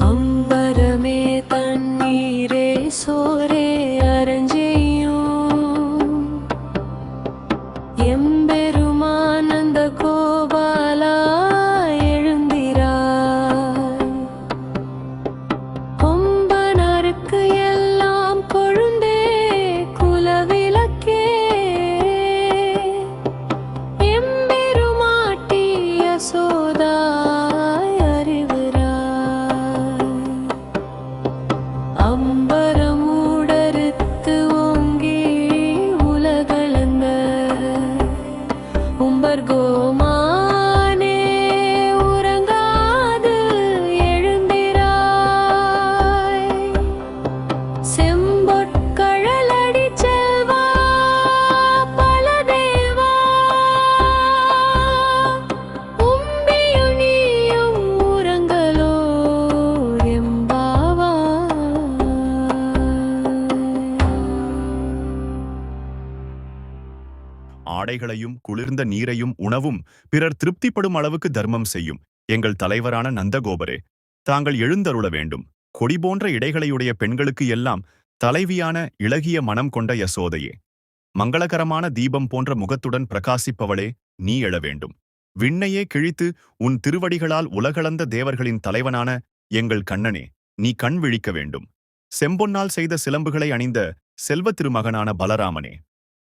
அம்பரமே தண்ணீரே சோரே அரஞ்செய்யும் எம்பெருமானந்த கோபாலா எழுந்திராய் கொம்பனருக்கு எல்லாம் கொழுந்தே குலவிளக்கே எம்பெருமாட்டி யசோதாய் அறிவுராய் அம்பரமூடறுத்து ஓங்கி உலகளந்த உம்பர்கோமானே உறங்காது எழுந்திராய் செம்பொற்கழலடி செல்வா பலதேவா உம்பியும் நீயும் உறங்கலோ ஆடைகளையும் குளிர்ந்த நீரையும் உணவும் பிறர் திருப்திப்படும் அளவுக்கு தர்மம் செய்யும் எங்கள் தலைவரான நந்தகோபரே, தாங்கள் எழுந்தருள வேண்டும். கொடி போன்ற இடைகளையுடைய பெண்களுக்கு எல்லாம் தலைவியான இளகிய மனம் கொண்ட யசோதையே, மங்களகரமான தீபம் போன்ற முகத்துடன் பிரகாசிப்பவளே, நீ எழ வேண்டும். விண்ணையே கிழித்து உன் திருவடிகளால் உலகளந்த தேவர்களின் தலைவனான எங்கள் கண்ணனே, நீ கண் விழிக்க வேண்டும். செம்பொன்னால் செய்த சிலம்புகளை அணிந்த செல்வ திருமகனான பலராமனே,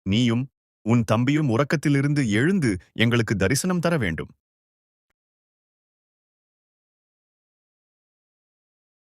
நீயும் உன் தம்பியும் உறக்கத்திலிருந்து எழுந்து எங்களுக்கு தரிசனம் தர வேண்டும்.